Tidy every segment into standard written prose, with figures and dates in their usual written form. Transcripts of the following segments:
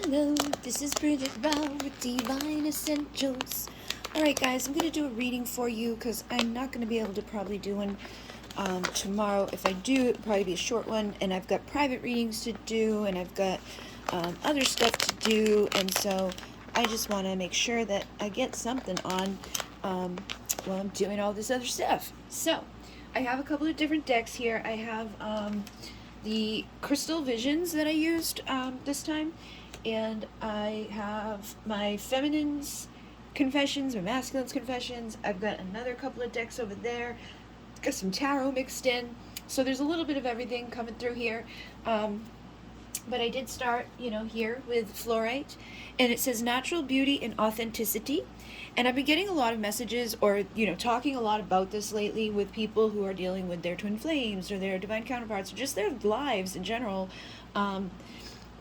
Hello, this is Bridget with Divine Essentials. Alright guys, I'm going to do a reading for you because I'm not going to be able to probably do one tomorrow. If I do, it'll probably be a short one, and I've got private readings to do, and I've got other stuff to do, and so I just want to make sure that I get something on while I'm doing all this other stuff. So, I have a couple of different decks here. I have the Crystal Visions that I used this time, and I have my Feminine's Confessions, my Masculine's Confessions. I've got another couple of decks over there. Got some tarot mixed in, so there's a little bit of everything coming through here. But I did start, here with fluorite, and it says natural beauty and authenticity. And I've been getting a lot of messages, or, talking a lot about this lately with people who are dealing with their twin flames or their divine counterparts or just their lives in general.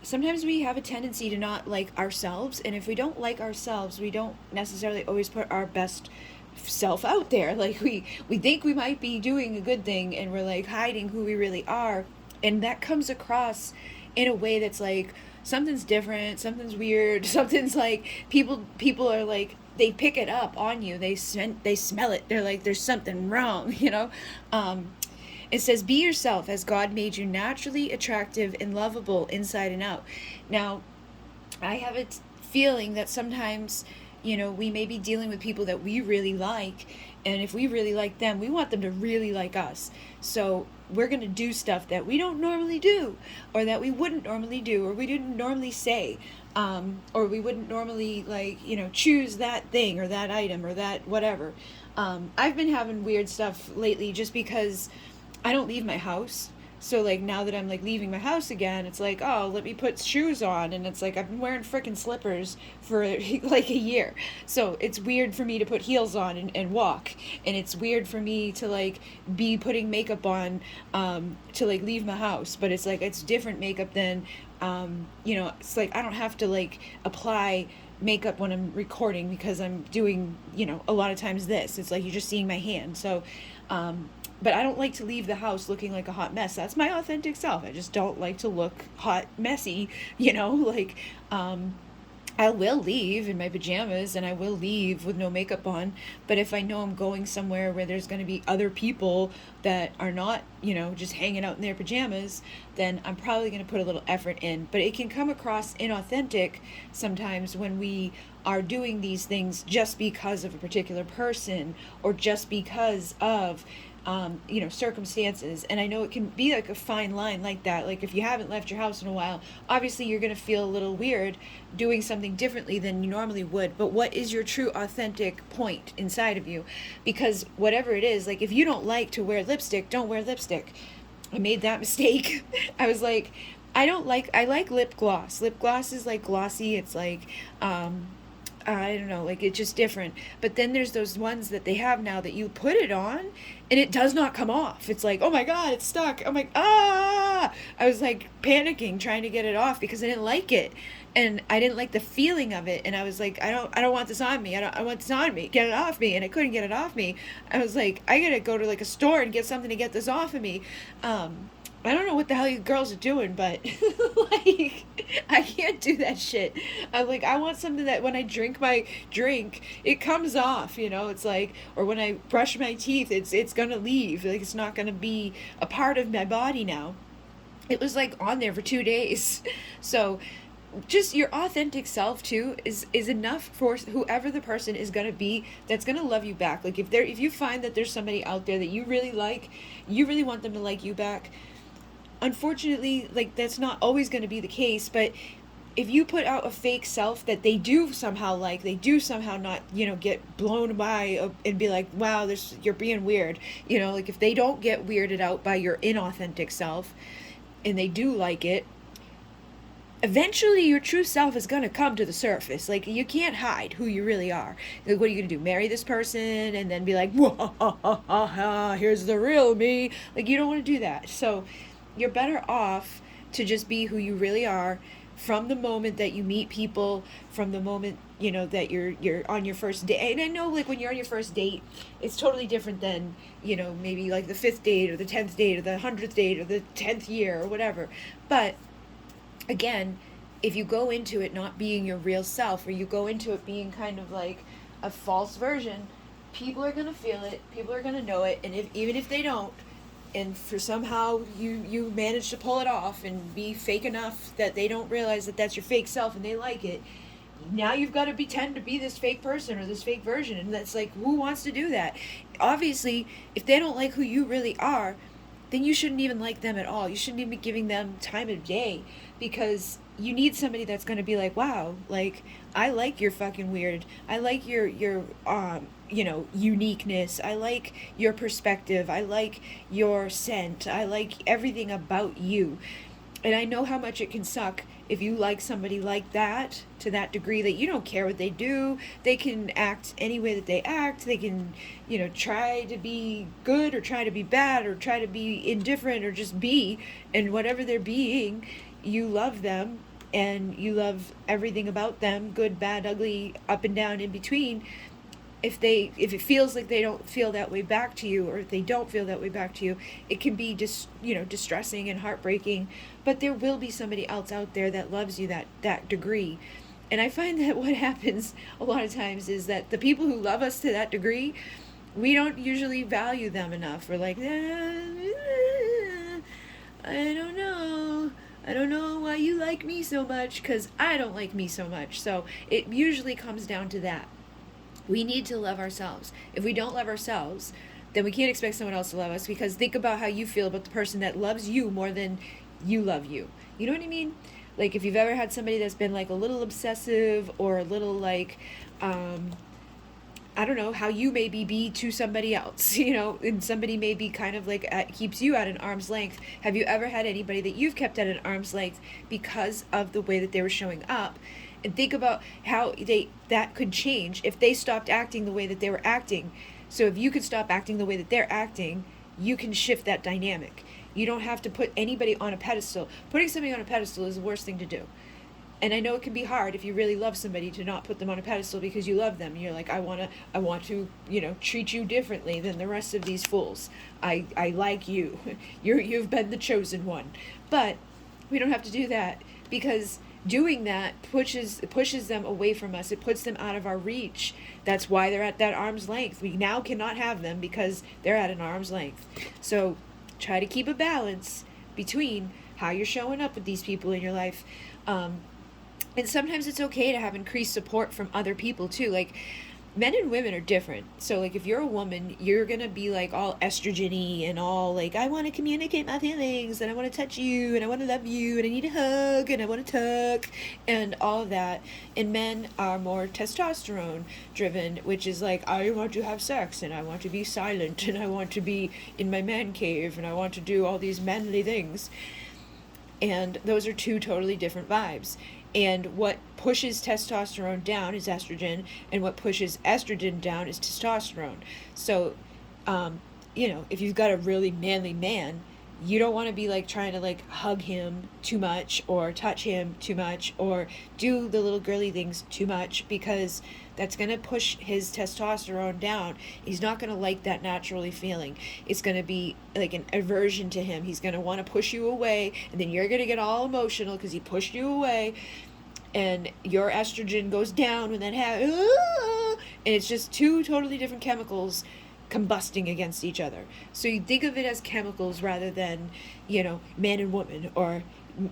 Sometimes we have a tendency to not like ourselves, and if we don't like ourselves, we don't necessarily always put our best self out there. Like we think we might be doing a good thing, and we're like hiding who we really are, and that comes across in a way that's like something's different, something's weird, something's like people are like, they pick it up on you, they smell it, they're like, there's something wrong. It says, be yourself as God made you, naturally attractive and lovable inside and out. Now, I have a feeling that sometimes, we may be dealing with people that we really like, and if we really like them, we want them to really like us. So we're going to do stuff that we don't normally do, or that we wouldn't normally do, or we didn't normally say, or we wouldn't normally, choose that thing or that item or that whatever. I've been having weird stuff lately just because I don't leave my house. So, now that I'm, leaving my house again, it's like, oh, let me put shoes on. And it's like, I've been wearing frickin' slippers for, a year. So, it's weird for me to put heels on and walk. And it's weird for me to, be putting makeup on to, leave my house. But it's, it's different makeup than, it's like I don't have to, apply makeup when I'm recording because I'm doing, a lot of times this. It's like you're just seeing my hand. So, but I don't like to leave the house looking like a hot mess. That's my authentic self. I just don't like to look hot, messy, I will leave in my pajamas, and I will leave with no makeup on. But if I know I'm going somewhere where there's going to be other people that are not, just hanging out in their pajamas, then I'm probably going to put a little effort in. But it can come across inauthentic sometimes when we are doing these things just because of a particular person, or just because of circumstances. And I know it can be a fine line like that. If you haven't left your house in a while, obviously you're going to feel a little weird doing something differently than you normally would. But what is your true authentic point inside of you? Because whatever it is, if you don't like to wear lipstick, don't wear lipstick. I made that mistake. I was like, I like lip gloss. Lip gloss is glossy. It's I don't know, it's just different. But then there's those ones that they have now that you put it on and it does not come off. It's like, oh my God, it's stuck. I'm like, ah! I was panicking trying to get it off because I didn't like it. And I didn't like the feeling of it. And I was like, I don't want this on me. I want this on me. Get it off me. And I couldn't get it off me. I was like, I gotta go to a store and get something to get this off of me. I don't know what the hell you girls are doing, but I can't do that shit. I want something that when I drink my drink, it comes off, it's or when I brush my teeth, it's gonna leave. It's not gonna be a part of my body now. It was on there for 2 days. So just your authentic self too is enough for whoever the person is going to be that's going to love you back. If you find that there's somebody out there that you really like, you really want them to like you back. Unfortunately, that's not always going to be the case, but if you put out a fake self that they do somehow they do somehow not, get blown by and be like, wow, you're being weird. If they don't get weirded out by your inauthentic self and they do like it, eventually your true self is going to come to the surface. You can't hide who you really are. What are you going to do? Marry this person and then be like, whoa, here's the real me. You don't want to do that. So you're better off to just be who you really are from the moment that you meet people, from the moment, that you're on your first date. And I know, when you're on your first date, it's totally different than, maybe the 5th date or the 10th date or the 100th date or the 10th year or whatever. But again, if you go into it not being your real self, or you go into it being kind of like a false version, people are going to feel it, people are going to know it, and even if they don't, and for somehow you manage to pull it off and be fake enough that they don't realize that that's your fake self and they like it, now you've got to pretend to be this fake person or this fake version, and that's like, who wants to do that? Obviously, if they don't like who you really are, then you shouldn't even like them at all. You shouldn't even be giving them time of day, because you need somebody that's going to be like, wow, like, I like your fucking weird. I like your uniqueness. I like your perspective. I like your scent. I like everything about you. And I know how much it can suck if you like somebody like that, to that degree that you don't care what they do. They can act any way that they act. They can, try to be good or try to be bad or try to be indifferent or just be. And whatever they're being, you love them and you love everything about them, good, bad, ugly, up and down, in between. If it feels like they don't feel that way back to you, or if they don't feel that way back to you, it can be just, distressing and heartbreaking. But there will be somebody else out there that loves you that degree. And I find that what happens a lot of times is that the people who love us to that degree, we don't usually value them enough. We're like, I don't know why you like me so much, because I don't like me so much. So it usually comes down to that. We need to love ourselves. If we don't love ourselves, then we can't expect someone else to love us, because think about how you feel about the person that loves you more than you love you. You know what I mean? Like, if you've ever had somebody that's been like a little obsessive, or a little like, I don't know, how you maybe be to somebody else, and somebody maybe kind of like keeps you at an arm's length. Have you ever had anybody that you've kept at an arm's length because of the way that they were showing up? And think about how that could change if they stopped acting the way that they were acting. So if you could stop acting the way that they're acting, you can shift that dynamic. You don't have to put anybody on a pedestal. Putting somebody on a pedestal is the worst thing to do. And I know it can be hard if you really love somebody to not put them on a pedestal because you love them. You're like, I want to, treat you differently than the rest of these fools. I like you. You've been the chosen one. But we don't have to do that, because doing that pushes them away from us. It puts them out of our reach. That's why they're at that arm's length. We now cannot have them because they're at an arm's length. So try to keep a balance between how you're showing up with these people in your life. And sometimes it's okay to have increased support from other people too. Like, men and women are different. So like, if you're a woman, you're gonna be like all estrogen-y and all like, I want to communicate my feelings, and I want to touch you, and I want to love you, and I need a hug, and I want to tuck, and all of that. And men are more testosterone driven, which is like, I want to have sex, and I want to be silent, and I want to be in my man cave, and I want to do all these manly things. And those are two totally different vibes. And what pushes testosterone down is estrogen, and what pushes estrogen down is testosterone. So, if you've got a really manly man, you don't want to be like trying to like hug him too much, or touch him too much, or do the little girly things too much, because that's going to push his testosterone down. He's not going to like that naturally feeling. It's going to be like an aversion to him. He's going to want to push you away, and then you're going to get all emotional because he pushed you away, and your estrogen goes down when that happens. And it's just two totally different chemicals combusting against each other. So you think of it as chemicals rather than, man and woman, or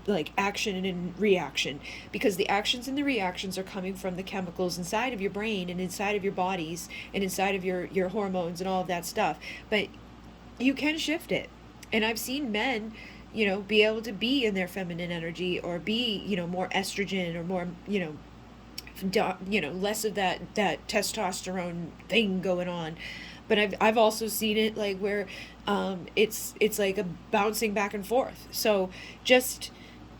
like action and reaction, because the actions and the reactions are coming from the chemicals inside of your brain and inside of your bodies and inside of your hormones and all of that stuff. But you can shift it. And I've seen men, be able to be in their feminine energy, or be, more estrogen, or more, less of that testosterone thing going on. But I've also seen it like where it's like a bouncing back and forth. So just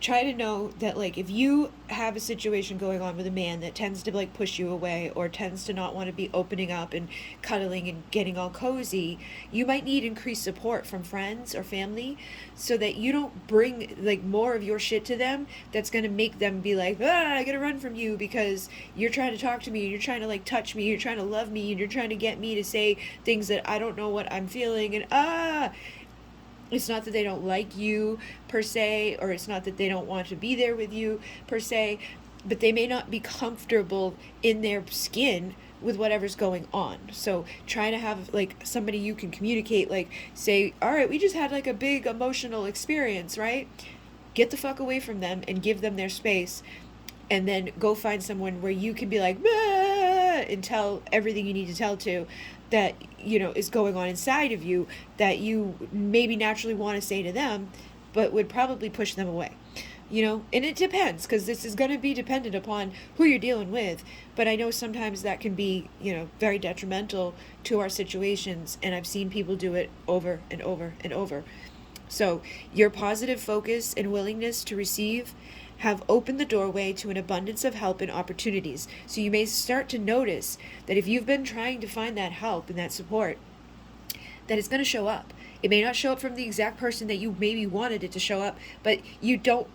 try to know that, like, if you have a situation going on with a man that tends to like push you away, or tends to not want to be opening up and cuddling and getting all cozy, you might need increased support from friends or family, so that you don't bring like more of your shit to them that's going to make them be like, I gotta run from you because you're trying to talk to me, and you're trying to like touch me, you're trying to love me, and you're trying to get me to say things that I don't know what I'm feeling, and It's not that they don't like you per se, or it's not that they don't want to be there with you per se, but they may not be comfortable in their skin with whatever's going on. So try to have like somebody you can communicate, like say, all right, we just had like a big emotional experience, right? Get the fuck away from them and give them their space, and then go find someone where you can be like, and tell everything you need to tell to that, you know, is going on inside of you that you maybe naturally want to say to them, but would probably push them away. You know, and it depends, because this is going to be dependent upon who you're dealing with. But I know sometimes that can be, you know, very detrimental to our situations, and I've seen people do it over and over and over. So your positive focus and willingness to receive have opened the doorway to an abundance of help and opportunities. So you may start to notice that if you've been trying to find that help and that support, that it's going to show up. It may not show up from the exact person that you maybe wanted it to show up, but you don't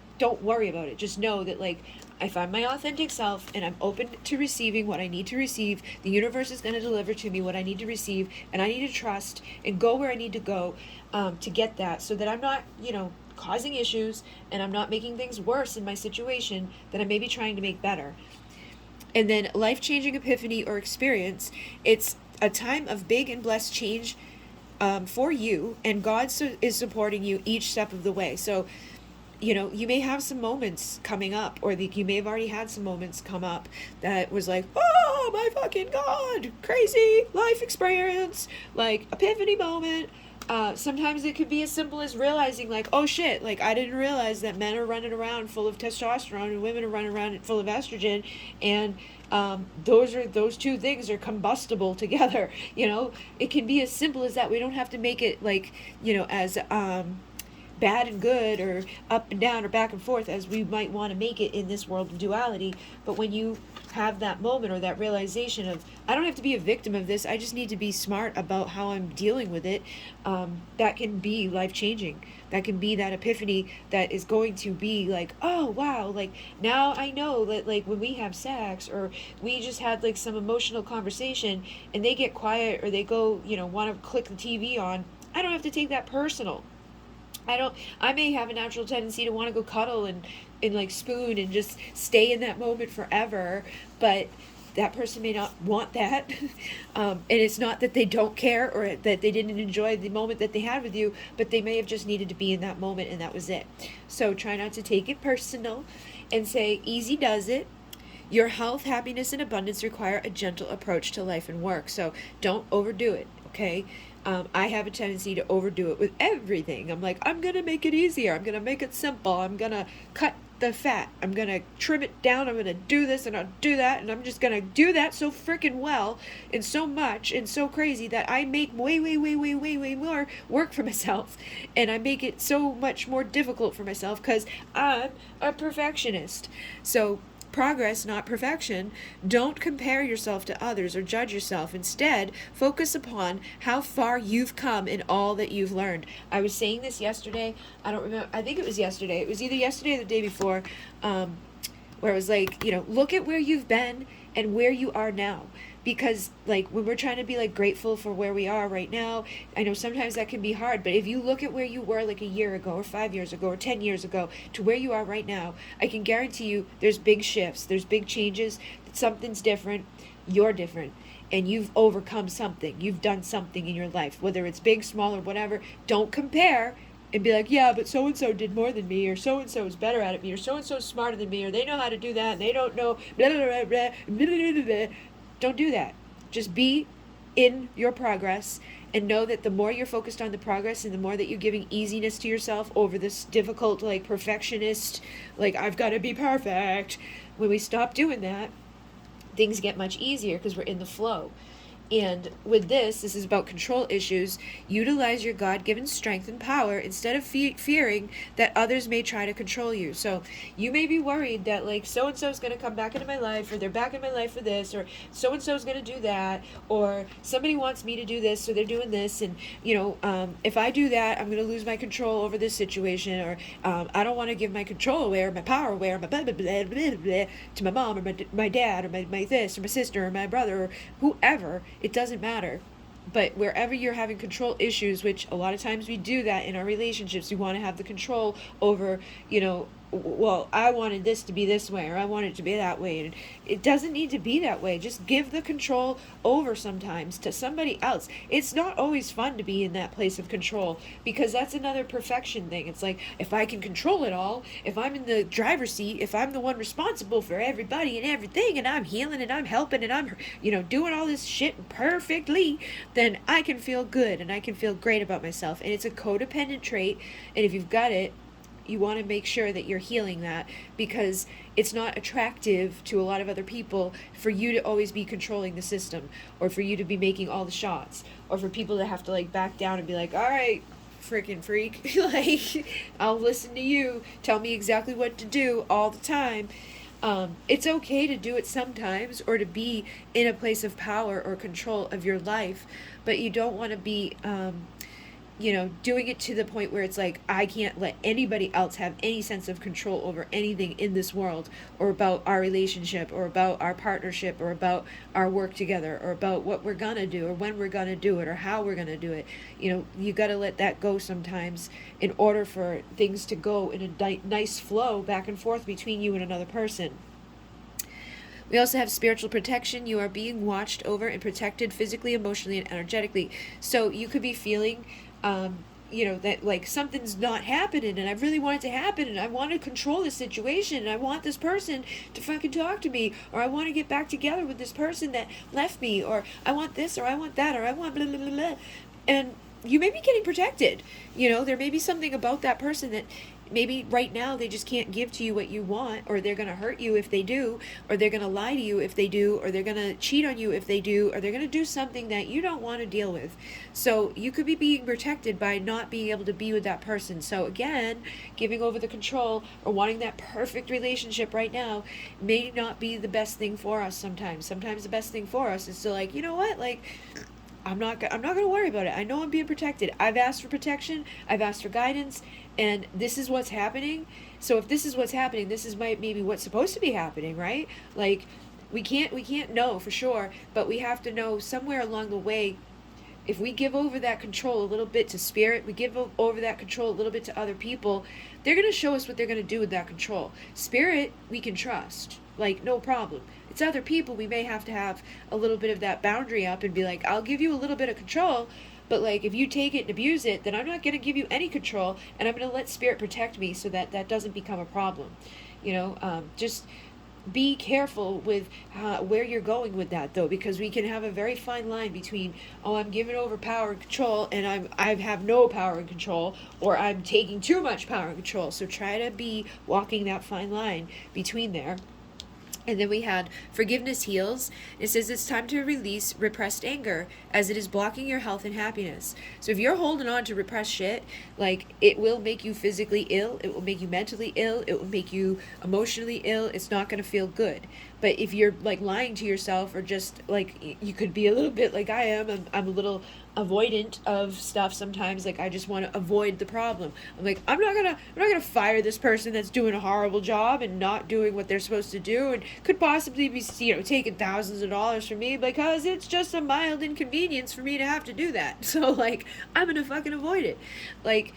worry about it. Just know that, like, I find my authentic self and I'm open to receiving what I need to receive. The universe is going to deliver to me what I need to receive, and I need to trust and go where I need to go to get that, so that I'm not, you know, causing issues, and I'm not making things worse in my situation that I may be trying to make better. And then life-changing epiphany or experience, it's a time of big and blessed change for you, and God is supporting you each step of the way. So, you know, you may have some moments coming up, or you may have already had some moments come up that was like, oh my fucking God, crazy life experience, like epiphany moment. Sometimes it could be as simple as realizing, like, oh shit, like I didn't realize that men are running around full of testosterone and women are running around full of estrogen, and those two things are combustible together. You know, it can be as simple as that. We don't have to make it like, you know, as bad and good, or up and down, or back and forth as we might want to make it in this world of duality. But when you have that moment or that realization of, I don't have to be a victim of this, I just need to be smart about how I'm dealing with it, that can be life-changing. That can be that epiphany that is going to be like, oh wow, like now I know that, like, when we have sex, or we just had like some emotional conversation and they get quiet, or they go, you know, want to click the TV on, I don't have to take that personal. I may have a natural tendency to want to go cuddle and like spoon and just stay in that moment forever, but that person may not want that. And it's not that they don't care or that they didn't enjoy the moment that they had with you, but they may have just needed to be in that moment, and that was it. So try not to take it personal, and say, easy does it. Your health, happiness, and abundance require a gentle approach to life and work. So don't overdo it, okay? I have a tendency to overdo it with everything. I'm like, I'm going to make it easier. I'm going to make it simple. I'm going to cut the fat. I'm going to trim it down. I'm going to do this and I'll do that. And I'm just going to do that so freaking well and so much and so crazy that I make way more work for myself. And I make it so much more difficult for myself because I'm a perfectionist. So progress, not perfection. Don't compare yourself to others or judge yourself. Instead, focus upon how far you've come in all that you've learned. I was saying this yesterday. I don't remember. I think it was yesterday. It was either yesterday or the day before, where it was like, you know, look at where you've been and where you are now. Because, like, when we're trying to be, like, grateful for where we are right now, I know sometimes that can be hard, but if you look at where you were, like, a year ago or 5 years ago or 10 years ago to where you are right now, I can guarantee you there's big shifts, there's big changes, something's different, you're different, and you've overcome something, you've done something in your life, whether it's big, small, or whatever. Don't compare and be like, yeah, but so-and-so did more than me, or so-and-so is better at it than me, or so-and-so is smarter than me, or they know how to do that, and they don't know, blah, blah, blah, blah, blah, blah, blah, blah. Don't do that. Just be in your progress, and know that the more you're focused on the progress and the more that you're giving easiness to yourself over this difficult, like, perfectionist, like, I've got to be perfect. When we stop doing that, things get much easier because we're in the flow. And with this is about control issues. Utilize your God-given strength and power instead of fearing that others may try to control you. So you may be worried that, like, so-and-so is going to come back into my life, or they're back in my life for this, or so-and-so is going to do that, or somebody wants me to do this, so they're doing this, and, you know, if I do that, I'm going to lose my control over this situation, or I don't want to give my control away, or my power away, or my blah, blah, blah, blah, blah, to my mom, or my dad, or my this, or my sister, or my brother, or whoever. It doesn't matter. But wherever you're having control issues, which a lot of times we do that in our relationships, we want to have the control over, well, I wanted this to be this way, or I want it to be that way. And it doesn't need to be that way. Just give the control over sometimes to somebody else. It's not always fun to be in that place of control, because that's another perfection thing. It's like, if I can control it all, if I'm in the driver's seat, if I'm the one responsible for everybody and everything, and I'm healing and I'm helping and I'm, doing all this shit perfectly, then I can feel good and I can feel great about myself. And it's a codependent trait. And if you've got it, you want to make sure that you're healing that, because it's not attractive to a lot of other people for you to always be controlling the system, or for you to be making all the shots, or for people to have to like back down and be like, all right, freaking freak, like, I'll listen to you, tell me exactly what to do all the time. It's okay to do it sometimes, or to be in a place of power or control of your life, but you don't want to be doing it to the point where it's like, I can't let anybody else have any sense of control over anything in this world, or about our relationship, or about our partnership, or about our work together, or about what we're gonna do, or when we're gonna do it, or how we're gonna do it. You gotta let that go sometimes, in order for things to go in a nice flow back and forth between you and another person. We also have spiritual protection. You are being watched over and protected physically, emotionally, and energetically. So you could be feeling, that like something's not happening, and I really want it to happen, and I want to control this situation, and I want this person to fucking talk to me, or I want to get back together with this person that left me, or I want this, or I want that, or I want blah, blah, blah, blah. And you may be getting protected. There may be something about that person that maybe right now they just can't give to you what you want, or they're going to hurt you if they do, or they're going to lie to you if they do, or they're going to cheat on you if they do, or they're going to do something that you don't want to deal with. So you could be being protected by not being able to be with that person. So again, giving over the control, or wanting that perfect relationship right now, may not be the best thing for us sometimes. Sometimes the best thing for us is to, like, you know what, like, I'm not going to worry about it. I know I'm being protected. I've asked for protection. I've asked for guidance, and this is what's happening. So if this is what's happening, this is maybe what's supposed to be happening, right? Like, we can't know for sure, but we have to know somewhere along the way. If we give over that control a little bit to spirit, we give over that control a little bit to other people, they're going to show us what they're going to do with that control. Spirit, we can trust, like, no problem. It's other people, we may have to have a little bit of that boundary up and be like, I'll give you a little bit of control, but like, if you take it and abuse it, then I'm not going to give you any control, and I'm going to let spirit protect me so that that doesn't become a problem. Just be careful with where you're going with that, though, because we can have a very fine line between, oh, I'm giving over power and control, and I have no power and control, or I'm taking too much power and control. So try to be walking that fine line between there. And then we had forgiveness heals. It says it's time to release repressed anger, as it is blocking your health and happiness. So if you're holding on to repressed shit, like, it will make you physically ill, it will make you mentally ill, it will make you emotionally ill. It's not going to feel good. But if you're like lying to yourself, or just like, you could be a little bit like I am, I'm a little avoidant of stuff sometimes. Like, I just want to avoid the problem. I'm like, I'm not gonna fire this person that's doing a horrible job and not doing what they're supposed to do, and could possibly be taking thousands of dollars from me, because it's just a mild inconvenience for me to have to do that. So like, I'm gonna fucking avoid it. Like,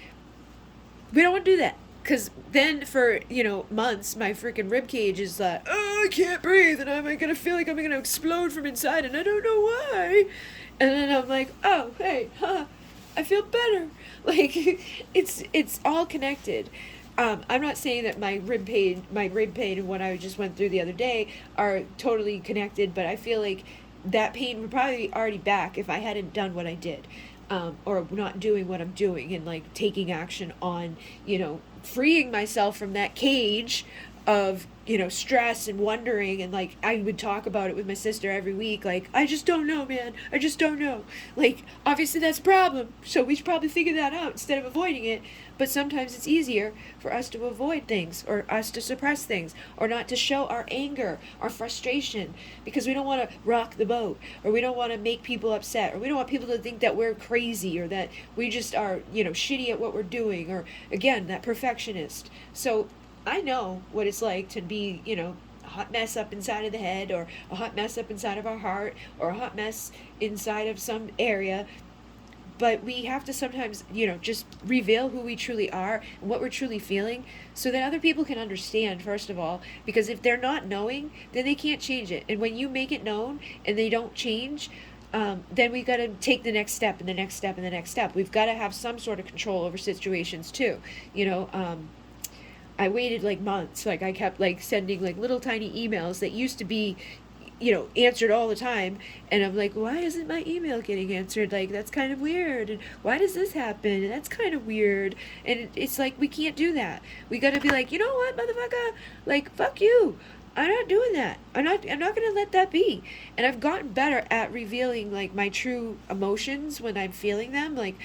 we don't want to do that. Because then for, months, my freaking rib cage is like, oh, I can't breathe, and I'm going to feel like I'm going to explode from inside, and I don't know why. And then I'm like, oh, hey, I feel better. Like, it's all connected. I'm not saying that my rib pain and what I just went through the other day are totally connected, but I feel like that pain would probably be already back if I hadn't done what I did. Or not doing what I'm doing, and like taking action on, freeing myself from that cage of, stress and wondering. And like, I would talk about it with my sister every week, like, I just don't know, man, I just don't know. Like, obviously that's a problem, so we should probably figure that out instead of avoiding it. But sometimes it's easier for us to avoid things, or us to suppress things, or not to show our anger, our frustration, because we don't want to rock the boat, or we don't want to make people upset, or we don't want people to think that we're crazy, or that we just are, shitty at what we're doing, or again, that perfectionist. So I know what it's like to be, hot mess up inside of the head, or a hot mess up inside of our heart, or a hot mess inside of some area. But we have to sometimes, just reveal who we truly are and what we're truly feeling, so that other people can understand, first of all, because if they're not knowing, then they can't change it. And when you make it known and they don't change, then we got to take the next step and the next step and the next step. We've got to have some sort of control over situations too. I waited like months. Like I kept like sending like little tiny emails that used to be, answered all the time. And I'm like, why isn't my email getting answered? Like, that's kind of weird. And why does this happen? And that's kind of weird. And it's like, we can't do that. We got to be like, you know what, motherfucker? Like, fuck you. I'm not doing that. I'm not going to let that be. And I've gotten better at revealing like my true emotions when I'm feeling them. Like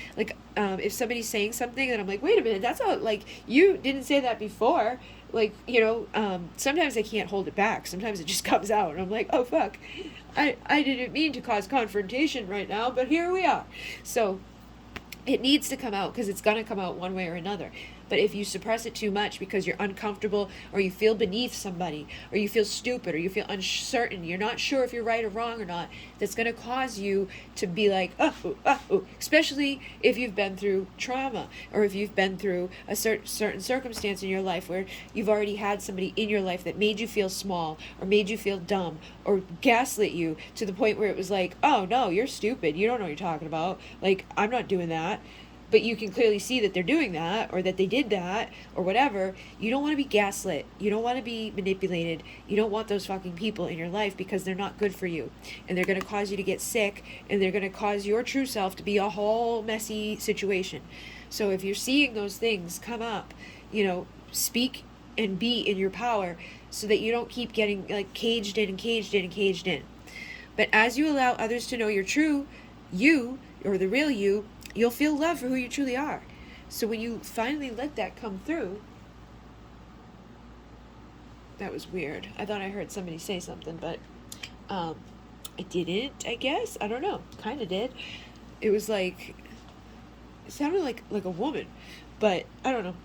if somebody's saying something and I'm like, wait a minute, that's all, like, you didn't say that before. Like, sometimes I can't hold it back. Sometimes it just comes out and I'm like, oh fuck, I didn't mean to cause confrontation right now, but here we are. So it needs to come out, because it's going to come out one way or another. But if you suppress it too much because you're uncomfortable, or you feel beneath somebody, or you feel stupid, or you feel uncertain, you're not sure if you're right or wrong or not, that's going to cause you to be like, especially if you've been through trauma, or if you've been through a certain circumstance in your life where you've already had somebody in your life that made you feel small, or made you feel dumb, or gaslit you to the point where it was like, oh no, you're stupid, you don't know what you're talking about, like, I'm not doing that. But you can clearly see that they're doing that, or that they did that, or whatever. You don't want to be gaslit. You don't want to be manipulated. You don't want those fucking people in your life, because they're not good for you. And they're going to cause you to get sick, and they're going to cause your true self to be a whole messy situation. So if you're seeing those things come up, speak and be in your power, so that you don't keep getting like caged in and caged in and caged in. But as you allow others to know your true you, or the real you'll feel love for who you truly are. So when you finally let that come through, that was weird. I thought I heard somebody say something, but I didn't, I guess. I don't know. Kind of did. It was like, it sounded like a woman, but I don't know.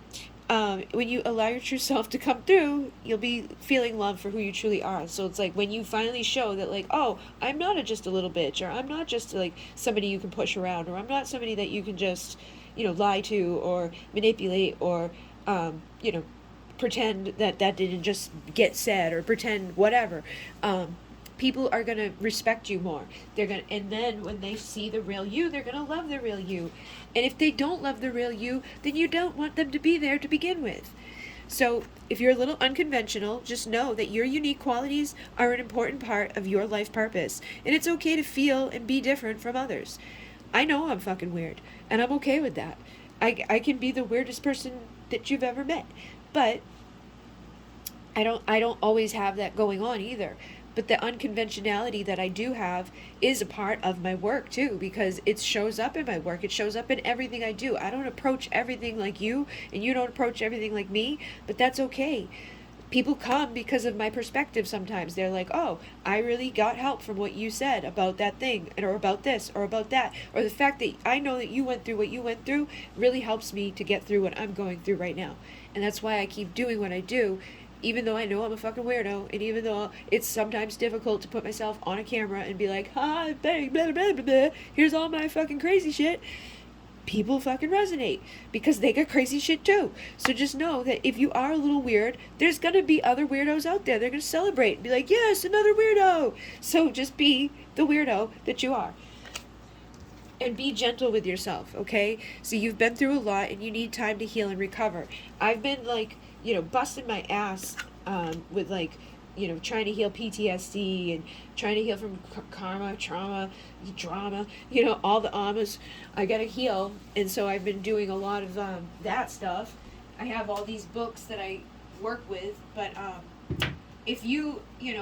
When you allow your true self to come through, you'll be feeling love for who you truly are. So it's like when you finally show that, like, oh, I'm not just a little bitch, or I'm not just like somebody you can push around, or I'm not somebody that you can just, lie to or manipulate, or, pretend that didn't just get said, or pretend whatever. People are going to respect you more. And then when they see the real you, they're going to love the real you. And if they don't love the real you, then you don't want them to be there to begin with. So if you're a little unconventional, just know that your unique qualities are an important part of your life purpose. And it's okay to feel and be different from others. I know I'm fucking weird, and I'm okay with that. I can be the weirdest person that you've ever met. But I don't always have that going on either. But the unconventionality that I do have is a part of my work too, because it shows up in my work. It shows up in everything I do. I don't approach everything like you, and you don't approach everything like me, but that's okay. People come because of my perspective sometimes. They're like, oh, I really got help from what you said about that thing, or about this, or about that. Or the fact that I know that you went through what you went through really helps me to get through what I'm going through right now. And that's why I keep doing what I do, even though I know I'm a fucking weirdo, and even though it's sometimes difficult to put myself on a camera and be like, hi, blah, blah, blah, blah, blah, here's all my fucking crazy shit. People fucking resonate, because they got crazy shit too. So just know that if you are a little weird, there's gonna be other weirdos out there. They're gonna celebrate and be like, yes, another weirdo. So just be the weirdo that you are. And be gentle with yourself, okay? So you've been through a lot, and you need time to heal and recover. I've been like, busting my ass with like, trying to heal PTSD, and trying to heal from karma, trauma, drama, all the amas. I gotta heal. And so I've been doing a lot of that stuff. I have all these books that I work with, but if you,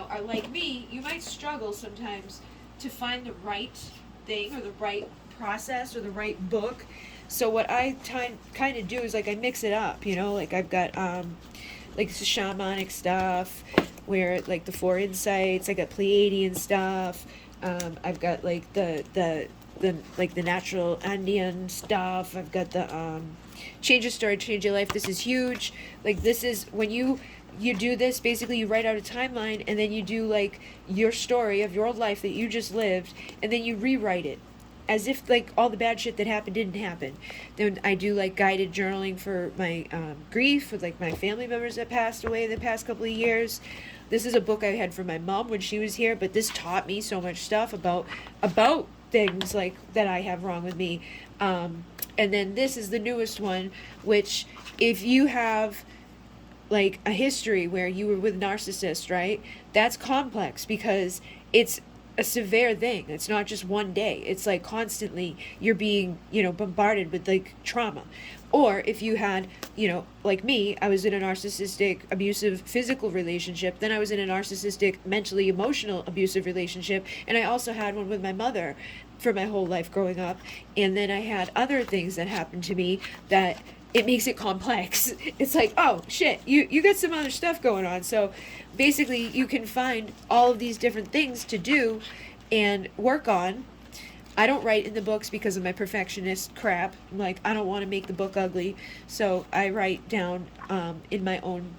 are like me, you might struggle sometimes to find the right thing, or the right process, or the right book. So what I kind of do is like I mix it up, like I've got like shamanic stuff, where like the 4 insights, I got Pleiadian stuff, I've got like the like the natural Andean stuff, I've got the change your story, change your life. This is huge. Like this is when you you do this, basically you write out a timeline, and then you do like your story of your life that you just lived, and then you rewrite it as if like all the bad shit that happened didn't happen. Then I do like guided journaling for my grief with like my family members that passed away in the past couple of years. This is a book I had from my mom when she was here, but this taught me so much stuff about things like that I have wrong with me. And then this is the newest one, which if you have like a history where you were with narcissists, right? That's complex because it's a severe thing. It's not just one day. It's like constantly you're being, bombarded with like trauma. Or if you had, like me, I was in a narcissistic, abusive, physical relationship. Then I was in a narcissistic, mentally, emotional, abusive relationship. And I also had one with my mother for my whole life growing up. And then I had other things that happened to me that it makes it complex. It's like, oh shit, you got some other stuff going on. So basically you can find all of these different things to do and work on. I don't write in the books because of my perfectionist crap. I'm like, I don't want to make the book ugly, so I write down in my own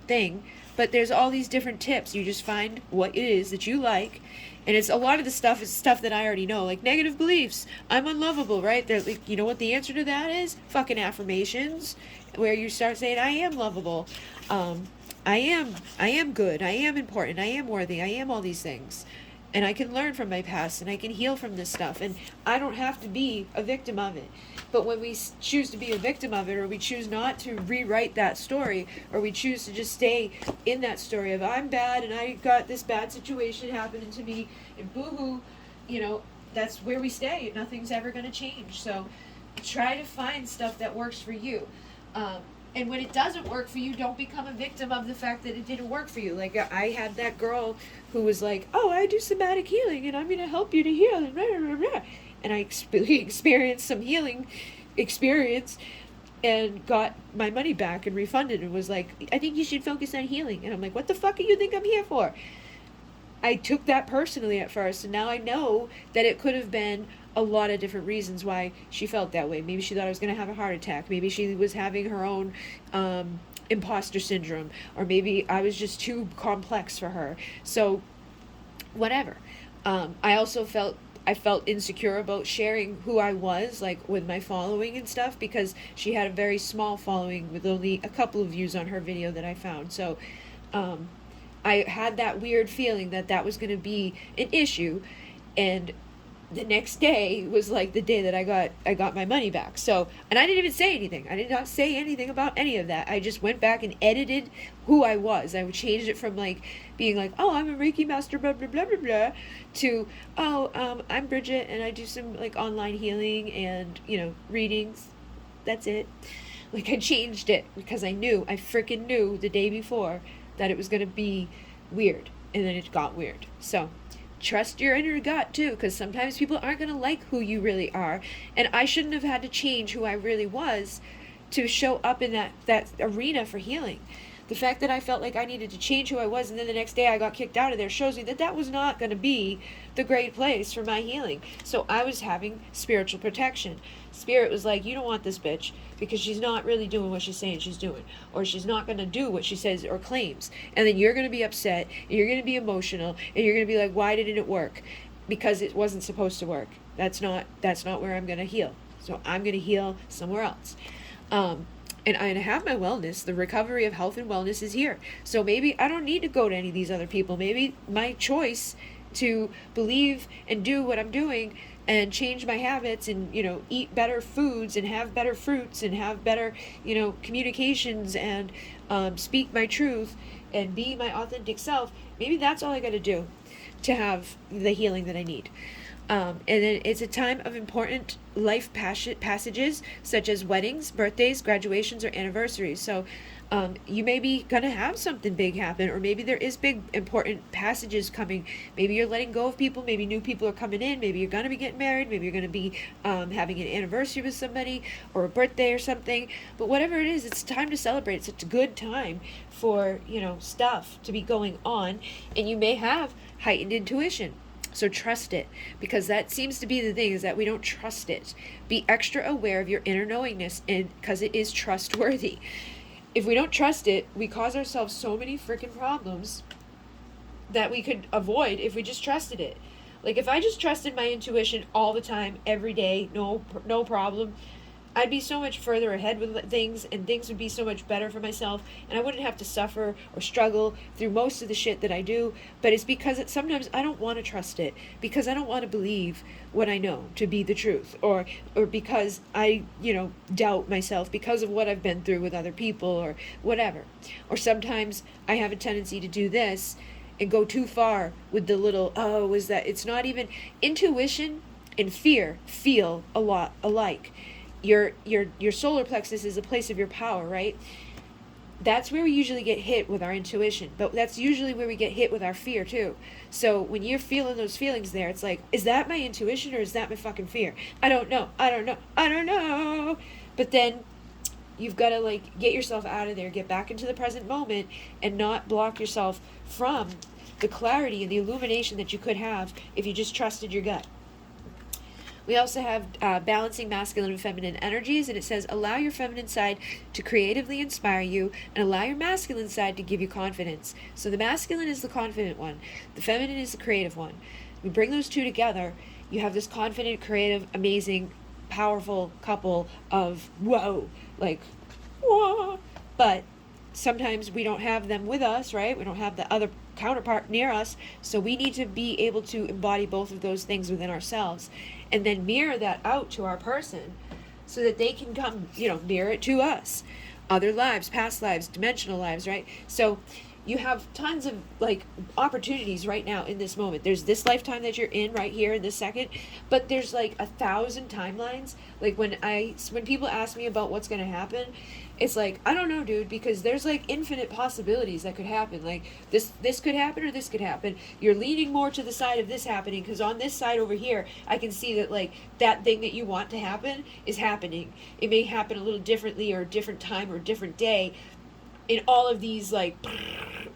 thing. But there's all these different tips. You just find what it is that you like, and it's a lot of the stuff is stuff that I already know, like negative beliefs. I'm unlovable, right? They're like, you know what the answer to that is? Fucking affirmations, where you start saying, I am lovable, I am good, I am important, I am worthy, I am all these things. And I can learn from my past, and I can heal from this stuff, and I don't have to be a victim of it. But when we choose to be a victim of it, or we choose not to rewrite that story, or we choose to just stay in that story of I'm bad and I got this bad situation happening to me and boo-hoo, that's where we stay. Nothing's ever going to change. So try to find stuff that works for you. And when it doesn't work for you, don't become a victim of the fact that it didn't work for you. Like, I had that girl who was like, oh, I do somatic healing, and I'm going to help you to heal, and blah, blah, blah. And I experienced some healing experience and got my money back and refunded, and was like, I think you should focus on healing. And I'm like, what the fuck do you think I'm here for? I took that personally at first, and now I know that it could have been a lot of different reasons why she felt that way. Maybe she thought I was going to have a heart attack. Maybe she was having her own imposter syndrome, or maybe I was just too complex for her. So whatever. I felt insecure about sharing who I was, like with my following and stuff, because she had a very small following with only a couple of views on her video that I found. So I had that weird feeling that was going to be an issue, and the next day was like the day that I got my money back. So, and I didn't even say anything. I did not say anything about any of that. I just went back and edited who I was. I changed it from like being like, oh, I'm a Reiki master, blah blah blah blah blah, to I'm Bridget and I do some like online healing and readings. That's it. Like, I changed it because I freaking knew the day before that it was gonna be weird, and then it got weird. So trust your inner gut too, because sometimes people aren't going to like who you really are, and I shouldn't have had to change who I really was to show up in that arena for healing. The fact that I felt like I needed to change who I was, and then the next day I got kicked out of there, shows me that was not going to be the great place for my healing. So I was having spiritual protection. Spirit was like, you don't want this bitch, because she's not really doing what she's saying she's doing, or she's not going to do what she says or claims. And then you're going to be upset, and you're going to be emotional, and you're going to be like, why didn't it work? Because it wasn't supposed to work. That's not where I'm going to heal. So I'm going to heal somewhere else. And I have my wellness. The recovery of health and wellness is here. So maybe I don't need to go to any of these other people. Maybe my choice to believe and do what I'm doing and change my habits and, eat better foods and have better fruits and have better, communications and speak my truth and be my authentic self. Maybe that's all I got to do to have the healing that I need. And then it's a time of important life passages, such as weddings, birthdays, graduations, or anniversaries. So you may be going to have something big happen, or maybe there is big, important passages coming. Maybe you're letting go of people. Maybe new people are coming in. Maybe you're going to be getting married. Maybe you're going to be having an anniversary with somebody, or a birthday or something. But whatever it is, it's time to celebrate. It's such a good time for, stuff to be going on. And you may have heightened intuition. So trust it, because that seems to be the thing, is that we don't trust it. Be extra aware of your inner knowingness, and because it is trustworthy. if we don't trust it, we cause ourselves so many freaking problems that we could avoid if we just trusted it. Like if I just trusted my intuition all the time, every day, no problem, I'd be so much further ahead with things, and things would be so much better for myself, and I wouldn't have to suffer or struggle through most of the shit that I do. But it's because sometimes I don't want to trust it, because I don't want to believe what I know to be the truth, or because I, doubt myself because of what I've been through with other people or whatever. Or sometimes I have a tendency to do this and go too far with the little, is that it's not even intuition and fear feel a lot alike. Your solar plexus is a place of your power, right? That's where we usually get hit with our intuition, but that's usually where we get hit with our fear too. So when you're feeling those feelings there, it's like, is that my intuition or is that my fucking fear? I don't know. But then you've got to get yourself out of there, get back into the present moment, and not block yourself from the clarity and the illumination that you could have if you just trusted your gut. We also have balancing masculine and feminine energies, and it says, allow your feminine side to creatively inspire you, and allow your masculine side to give you confidence. So the masculine is the confident one, the feminine is the creative one. We bring those two together, you have this confident, creative, amazing, powerful couple of whoa. But sometimes we don't have them with us, right? We don't have the other counterpart near us, so we need to be able to embody both of those things within ourselves, and then mirror that out to our person so that they can come, mirror it to us. Other lives, past lives, dimensional lives, right? So you have tons of opportunities right now in this moment. There's this lifetime that you're in right here in this second, but there's 1,000 timelines. When people ask me about what's going to happen, it's I don't know, dude, because there's infinite possibilities that could happen. This could happen or this could happen. You're leaning more to the side of this happening because on this side over here, I can see that that thing that you want to happen is happening. It may happen a little differently or a different time or a different day in all of these lives,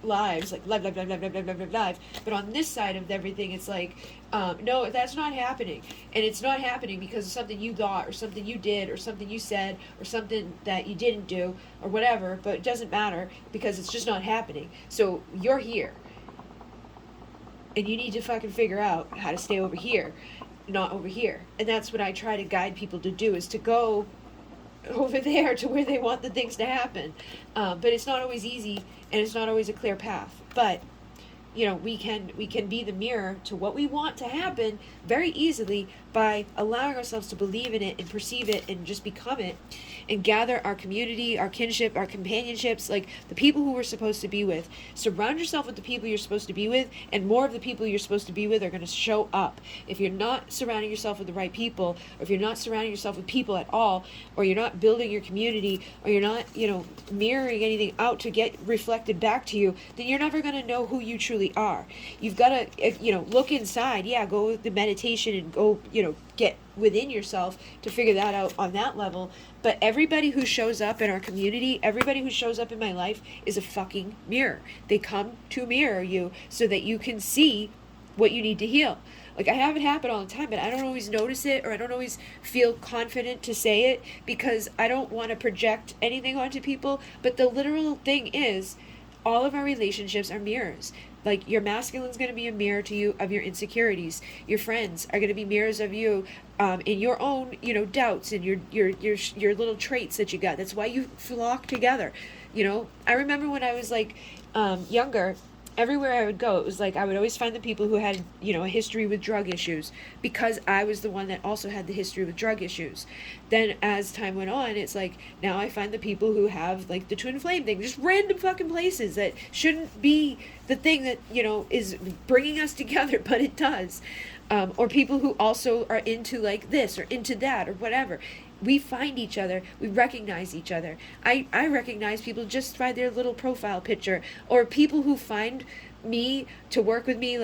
live. But on this side of everything, it's no, that's not happening. And it's not happening because of something you thought or something you did or something you said or something that you didn't do or whatever, but it doesn't matter because it's just not happening. So you're here. And you need to fucking figure out how to stay over here, not over here. And that's what I try to guide people to do, is to go over there to where they want the things to happen. But it's not always easy, and it's not always a clear path. But we can be the mirror to what we want to happen very easily by allowing ourselves to believe in it and perceive it and just become it, and gather our community, our kinship, our companionships, the people who we're supposed to be with. Surround yourself with the people you're supposed to be with, and more of the people you're supposed to be with are going to show up. If you're not surrounding yourself with the right people, or if you're not surrounding yourself with people at all, or you're not building your community, or you're not, mirroring anything out to get reflected back to you, then you're never going to know who you truly are. You've got to, look inside. Yeah, go with the meditation and go, get within yourself to figure that out on that level. But everybody who shows up in our community, everybody who shows up in my life is a fucking mirror. They come to mirror you so that you can see what you need to heal. I have it happen all the time, but I don't always notice it, or I don't always feel confident to say it because I don't want to project anything onto people. But the literal thing is, all of our relationships are mirrors. Your masculine's going to be a mirror to you of your insecurities. Your friends are going to be mirrors of you in your own, doubts and your little traits that you got. That's why you flock together. I remember when I was younger, everywhere I would go, it was I would always find the people who had, a history with drug issues, because I was the one that also had the history with drug issues. Then as time went on, it's now I find the people who have the twin flame thing, just random fucking places that shouldn't be the thing that, is bringing us together, but it does. Or people who also are into this or into that or whatever. We find each other, we recognize each other. I recognize people just by their little profile picture, or people who find me to work with me,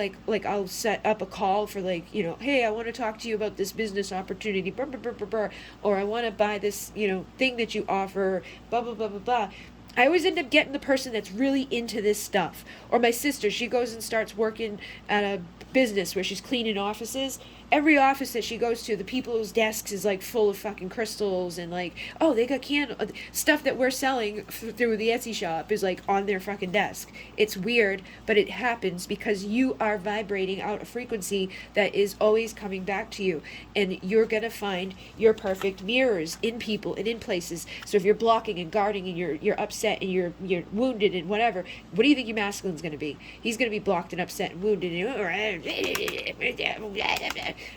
I'll set up a call for hey, I want to talk to you about this business opportunity, blah, blah, blah, blah, blah, or I want to buy this, thing that you offer, blah, blah, blah, blah, blah. I always end up getting the person that's really into this stuff. Or my sister, she goes and starts working at a business where she's cleaning offices, every office that she goes to, the people's desks is like full of fucking crystals, and like, oh, they got candle stuff that we're selling through the Etsy shop is like on their fucking desk. It's weird, but it happens because you are vibrating out a frequency that is always coming back to you, and you're gonna find your perfect mirrors in people and in places. So if you're blocking and guarding and you're upset and you're wounded and whatever, what do you think your masculine's gonna be? He's gonna be blocked and upset and wounded and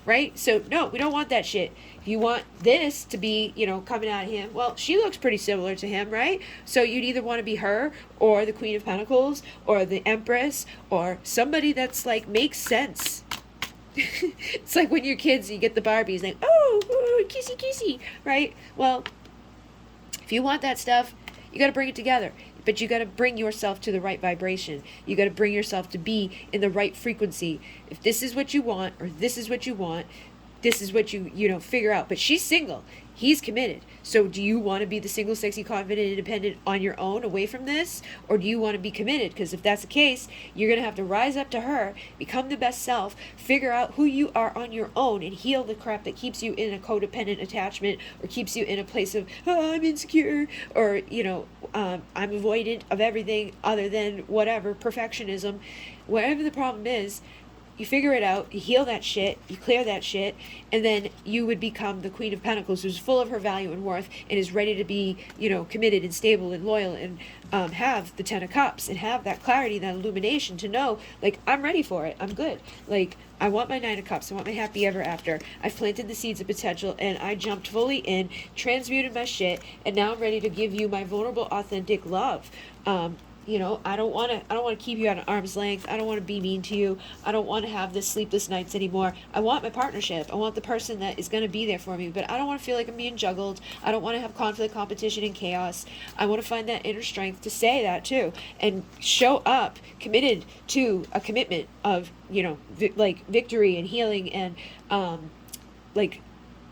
right? So no, we don't want that shit. If you want this to be, coming out of him, well, she looks pretty similar to him, right? So you'd either want to be her or the Queen of Pentacles or the Empress or somebody that's like makes sense. It's like when you're kids, you get the Barbies, like, oh, kissy kissy, right? Well, if you want that stuff, you got to bring it together. But you got to bring yourself to the right vibration. You got to bring yourself to be in the right frequency. If this is what you want, or this is what you want, this is what you figure out. But she's single. He's committed. So do you want to be the single, sexy, confident, independent on your own away from this? Or do you want to be committed? Because if that's the case, you're going to have to rise up to her, become the best self, figure out who you are on your own, and heal the crap that keeps you in a codependent attachment, or keeps you in a place of, oh, I'm insecure, or, I'm avoidant of everything other than whatever, perfectionism. Whatever the problem is, you figure it out, you heal that shit, you clear that shit, and then you would become the Queen of Pentacles, who's full of her value and worth and is ready to be, committed and stable and loyal, and have the Ten of Cups and have that clarity, that illumination to know, like, I'm ready for it, I'm good. Like, I want my Nine of Cups, I want my happy ever after. I've planted the seeds of potential and I jumped fully in, transmuted my shit, and now I'm ready to give you my vulnerable, authentic love. I don't want to keep you at an arm's length. I don't want to be mean to you. I don't want to have this sleepless nights anymore. I want my partnership. I want the person that is going to be there for me, but I don't want to feel like I'm being juggled. I don't want to have conflict, competition, and chaos. I want to find that inner strength to say that too, and show up committed to a commitment of, victory and healing and,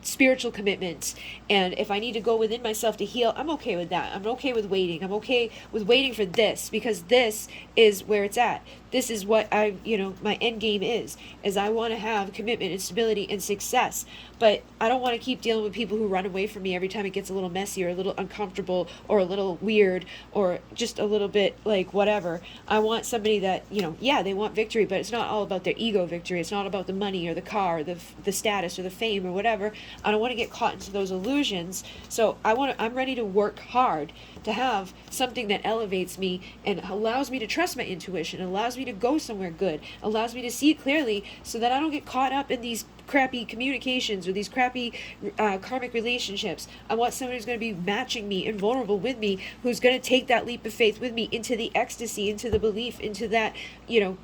spiritual commitments. And if I need to go within myself to heal, I'm okay with that. I'm okay with waiting. I'm okay with waiting for this, because this is where it's at. This is what my end game is I want to have commitment and stability and success. But I don't want to keep dealing with people who run away from me every time it gets a little messy or a little uncomfortable or a little weird or just a little bit like whatever. I want somebody that, they want victory, but it's not all about their ego victory. It's not about the money or the car or the status or the fame or whatever. I don't want to get caught into those illusions. So I'm ready to work hard to have something that elevates me and allows me to trust my intuition, allows me to go somewhere good, allows me to see clearly, so that I don't get caught up in these crappy communications or these crappy karmic relationships. I want somebody who's going to be matching me and vulnerable with me, who's going to take that leap of faith with me into the ecstasy, into the belief, into that,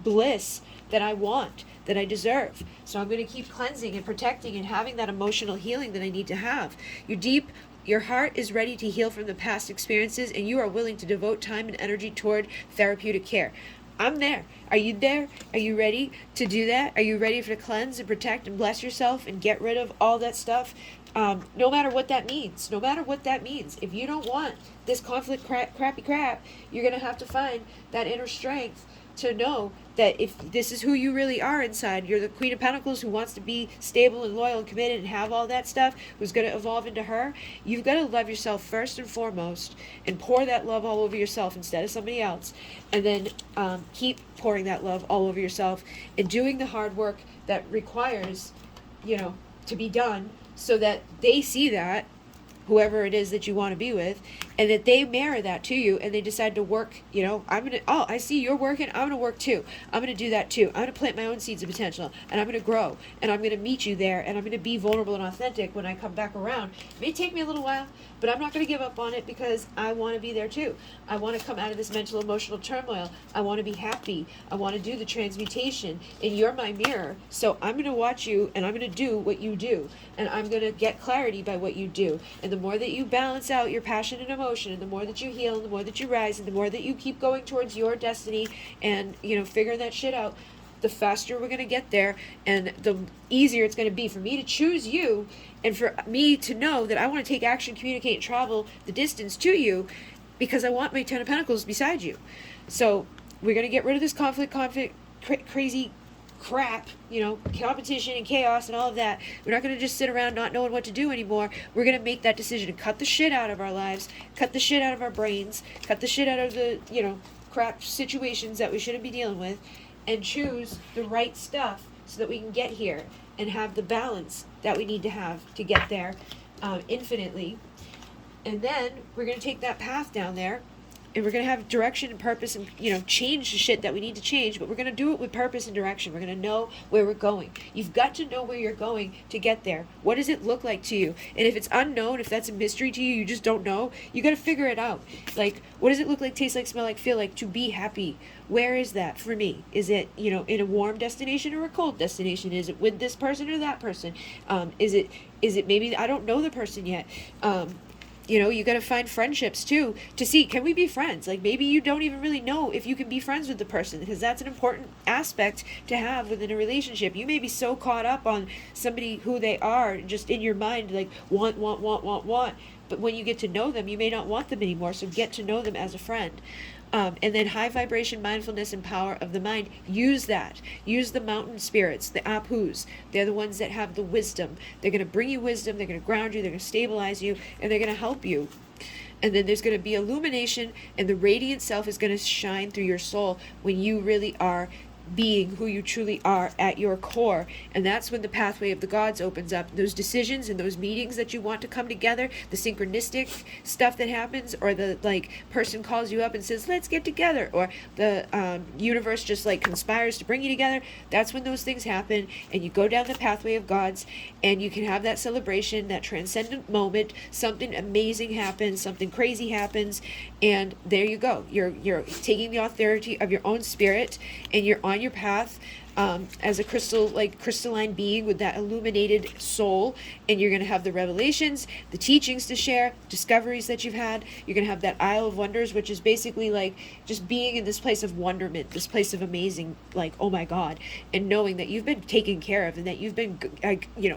bliss that I want, that I deserve. So I'm going to keep cleansing and protecting and having that emotional healing that I need to have. Your heart is ready to heal from the past experiences, and you are willing to devote time and energy toward therapeutic care. I'm there. Are you there? Are you ready to do that? Are you ready to cleanse and protect and bless yourself and get rid of all that stuff? No matter what that means. No matter what that means. If you don't want this conflict crappy crap, you're going to have to find that inner strength to know that if this is who you really are inside, you're the Queen of Pentacles who wants to be stable and loyal and committed and have all that stuff, who's going to evolve into her, you've got to love yourself first and foremost and pour that love all over yourself instead of somebody else. And then keep pouring that love all over yourself and doing the hard work that requires, to be done, so that they see that, whoever it is that you want to be with, and that they mirror that to you, and they decide to work, I see you're working, I'm going to work too. I'm going to do that too. I'm going to plant my own seeds of potential, and I'm going to grow, and I'm going to meet you there, and I'm going to be vulnerable and authentic when I come back around. It may take me a little while, but I'm not going to give up on it, because I want to be there too. I want to come out of this mental, emotional turmoil. I want to be happy. I want to do the transmutation, and you're my mirror. So I'm going to watch you, and I'm going to do what you do, and I'm going to get clarity by what you do. And the more that you balance out your passion and emotion, and the more that you heal, and the more that you rise, and the more that you keep going towards your destiny and, figuring that shit out, the faster we're going to get there, and the easier it's going to be for me to choose you, and for me to know that I want to take action, communicate, and travel the distance to you, because I want my Ten of Pentacles beside you. So we're going to get rid of this conflict, crazy crap, competition and chaos and all of that. We're not going to just sit around not knowing what to do anymore. We're going to make that decision to cut the shit out of our lives, cut the shit out of our brains, cut the shit out of the, crap situations that we shouldn't be dealing with, and choose the right stuff so that we can get here and have the balance that we need to have to get there infinitely. And then we're going to take that path down there, and we're going to have direction and purpose and, change the shit that we need to change, but we're going to do it with purpose and direction. We're going to know where we're going. You've got to know where you're going to get there. What does it look like to you? And if it's unknown, if that's a mystery to you, you just don't know, you got to figure it out. Like, what does it look like, taste like, smell like, feel like to be happy? Where is that for me? Is it, in a warm destination or a cold destination? Is it with this person or that person? Is it maybe I don't know the person yet? You got to find friendships too to see, can we be friends? Like, maybe you don't even really know if you can be friends with the person, because that's an important aspect to have within a relationship. You may be so caught up on somebody, who they are, just in your mind, like want. But when you get to know them, you may not want them anymore. So get to know them as a friend. And then high vibration, mindfulness, and power of the mind. Use that. Use the mountain spirits, the Apus. They're the ones that have the wisdom. They're going to bring you wisdom. They're going to ground you. They're going to stabilize you. And they're going to help you. And then there's going to be illumination. And the radiant self is going to shine through your soul when you really are being who you truly are at your core. And that's when the pathway of the gods opens up. Those decisions and those meetings that you want to come together, the synchronistic stuff that happens, or the person calls you up and says, let's get together, or the universe just conspires to bring you together. That's when those things happen, and you go down the pathway of gods, and you can have that celebration, that transcendent moment. Something amazing happens, something crazy happens, and there you go. You're taking the authority of your own spirit, and you're on your path as a crystalline being with that illuminated soul, and you're going to have the revelations, the teachings to share, discoveries that you've had. You're going to have that Isle of Wonders, which is basically just being in this place of wonderment, this place of amazing, oh my God, and knowing that you've been taken care of, and that you've been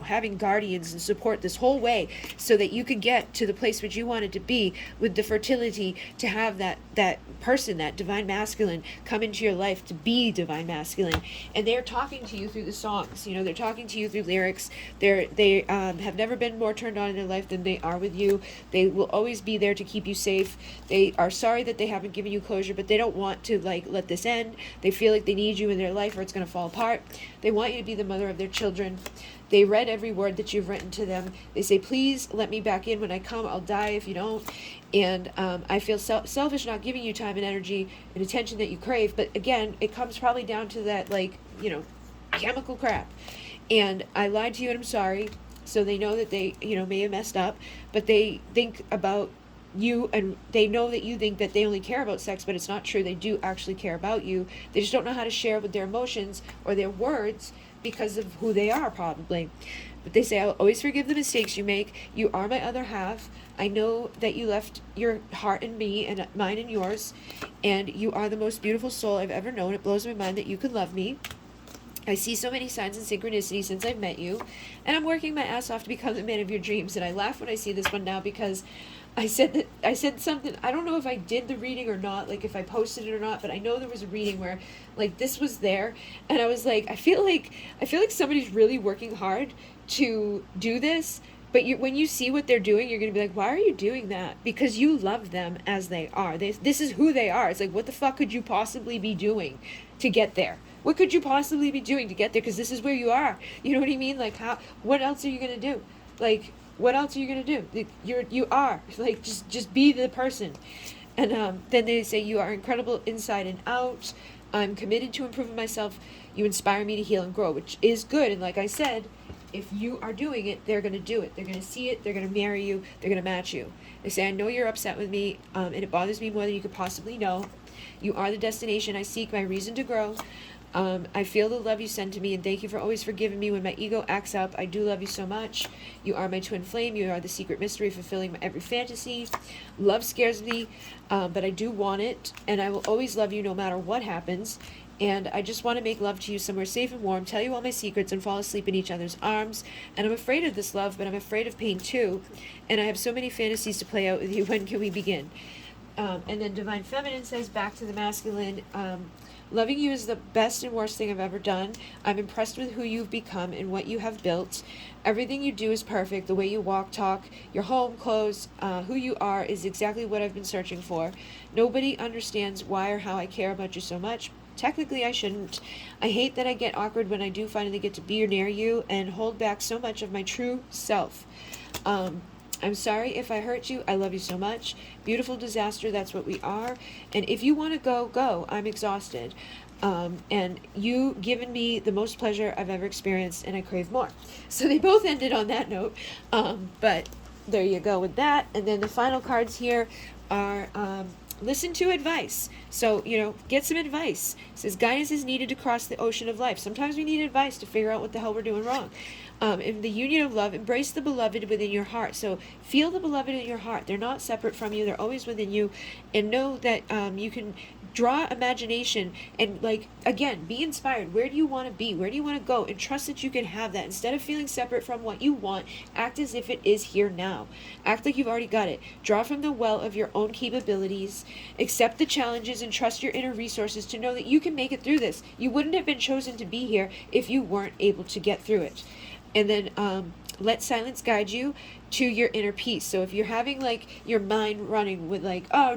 having guardians and support this whole way, so that you could get to the place which you wanted to be, with the fertility to have that person, that divine masculine, come into your life to be divine masculine. And they're talking to you through the songs. They're talking to you through lyrics. They have never been more turned on in their life than they are with you. They will always be there to keep you safe. They are sorry that they haven't given you closure, but they don't want to let this end. They feel like they need you in their life, or it's going to fall apart. They want you to be the mother of their children. They read every word that you've written to them. They say, please let me back in when I come. I'll die if you don't. And I feel selfish not giving you time and energy and attention that you crave. But again, it comes probably down to that, chemical crap. And I lied to you, and I'm sorry. So they know that they, may have messed up. But they think about you, and they know that you think that they only care about sex, but it's not true. They do actually care about you. They just don't know how to share with their emotions or their words, because of who they are, probably. But they say, I'll always forgive the mistakes you make. You are my other half. I know that you left your heart in me, and mine in yours, and you are the most beautiful soul I've ever known. It blows my mind that you could love me. I see so many signs and synchronicity since I've met you, and I'm working my ass off to become the man of your dreams. And I laugh when I see this one now, because I said something. I don't know if I did the reading or not, if I posted it or not, but I know there was a reading where this was there, and I was like, I feel like somebody's really working hard to do this. But when you see what they're doing, you're going to be like, why are you doing that? Because you love them as they are. This is who they are. It's like, what the fuck could you possibly be doing to get there? What could you possibly be doing to get there? Because this is where you are. You know what I mean? What else are you going to do? What else are you going to do? You are. Just be the person. And then they say, you are incredible inside and out. I'm committed to improving myself. You inspire me to heal and grow, which is good. And like I said, if you are doing it, they're going to do it. They're going to see it. They're going to marry you. They're going to match you. They say, I know you're upset with me, and it bothers me more than you could possibly know. You are the destination I seek, my reason to grow. I feel the love you send to me, and thank you for always forgiving me when my ego acts up. I do love you so much. You are my twin flame. You are the secret mystery fulfilling my every fantasy. Love scares me, but I do want it, and I will always love you no matter what happens. And I just want to make love to you somewhere safe and warm, tell you all my secrets, and fall asleep in each other's arms. And I'm afraid of this love, but I'm afraid of pain too. And I have so many fantasies to play out with you. When can we begin? And then Divine Feminine says, back to the masculine. Loving you is the best and worst thing I've ever done. I'm impressed with who you've become and what you have built. Everything you do is perfect. The way you walk, talk, your home, clothes, who you are is exactly what I've been searching for. Nobody understands why or how I care about you so much. Technically, I shouldn't. I hate that I get awkward when I do finally get to be near you and hold back so much of my true self. I'm sorry if I hurt you. I love you so much. Beautiful disaster, that's what we are. And if you want to go, go. I'm exhausted. And you given me the most pleasure I've ever experienced, and I crave more. So they both ended on that note. But there you go with that. And then the final cards here are listen to advice. So, get some advice. It says guidance is needed to cross the ocean of life. Sometimes we need advice to figure out what the hell we're doing wrong. In the union of love, embrace the beloved within your heart. So feel the beloved in your heart. They're not separate from you. They're always within you. And know that you can draw imagination and, again, be inspired. Where do you want to be? Where do you want to go? And trust that you can have that. Instead of feeling separate from what you want, act as if it is here now. Act like you've already got it. Draw from the well of your own capabilities. Accept the challenges and trust your inner resources to know that you can make it through this. You wouldn't have been chosen to be here if you weren't able to get through it. And then let silence guide you to your inner peace. So if you're having your mind running with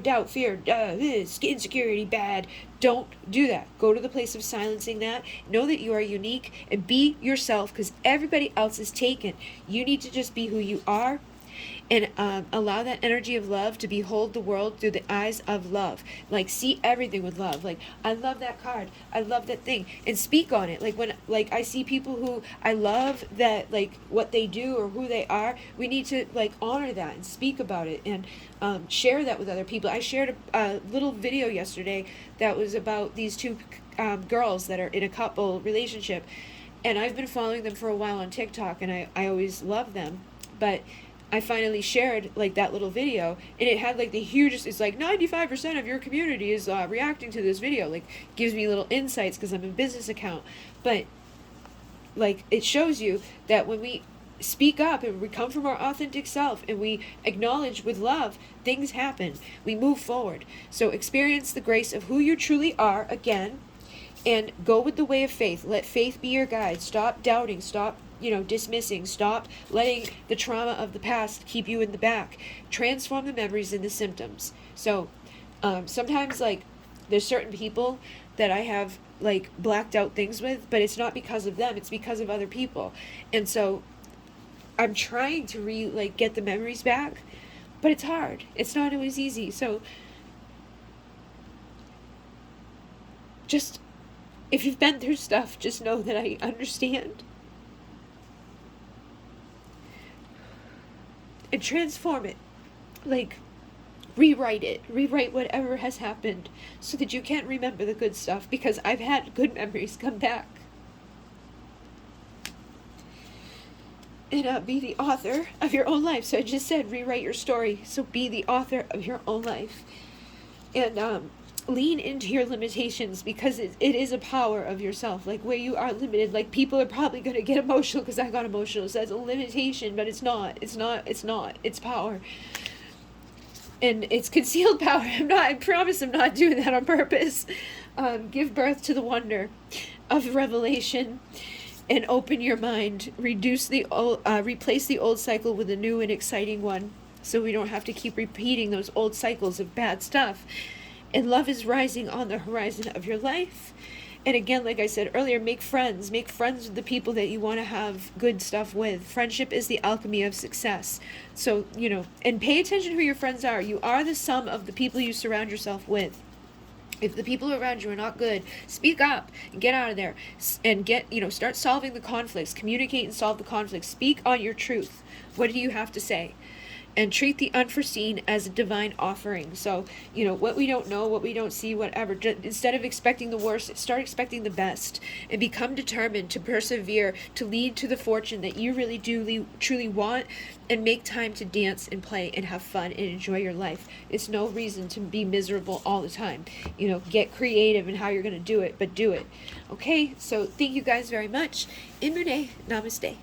doubt, fear, this, insecurity, bad, don't do that. Go to the place of silencing that. Know that you are unique and be yourself, because everybody else is taken. You need to just be who you are. And allow that energy of love to behold the world through the eyes of love. See everything with love. I love that card. I love that thing. And speak on it. When I see people who I love that, what they do or who they are, we need to, honor that and speak about it and share that with other people. I shared a little video yesterday that was about these two girls that are in a couple relationship. And I've been following them for a while on TikTok, and I always love them. But I finally shared that little video, and it had the hugest, it's 95% of your community is reacting to this video, gives me little insights because I'm a business account. But it shows you that when we speak up and we come from our authentic self and we acknowledge with love, things happen. We move forward. So experience the grace of who you truly are again, and go with the way of faith. Let faith be your guide. Stop doubting. Stop dismissing. Stop letting the trauma of the past keep you in the back. Transform the memories into symptoms. So sometimes there's certain people that I have blacked out things with, but it's not because of them, it's because of other people. And so I'm trying to get the memories back, but it's hard. It's not always easy. So just, if you've been through stuff, just know that I understand. And transform it. Rewrite whatever has happened so that you can't remember the good stuff, because I've had good memories come back. And be the author of your own life. So I just said rewrite your story. So be the author of your own life. And lean into your limitations, because it is a power of yourself. Where you are limited, people are probably going to get emotional, because I got emotional. So that's a limitation, but it's not. It's power. And it's concealed power. I promise I'm not doing that on purpose. Give birth to the wonder of revelation and open your mind. Replace the old cycle with a new and exciting one, so we don't have to keep repeating those old cycles of bad stuff. And love is rising on the horizon of your life. And again, like I said earlier, make friends. Make friends with the people that you want to have good stuff with. Friendship is the alchemy of success. So, and pay attention to who your friends are. You are the sum of the people you surround yourself with. If the people around you are not good, speak up and get out of there and start solving the conflicts. Communicate and solve the conflicts. Speak on your truth. What do you have to say? And treat the unforeseen as a divine offering. So, what we don't know, what we don't see, whatever, instead of expecting the worst, start expecting the best, and become determined to persevere, to lead to the fortune that you really do truly want, and make time to dance and play and have fun and enjoy your life. It's no reason to be miserable all the time. Get creative in how you're going to do it, but do it. Okay, so thank you guys very much. In MUNAY, namaste.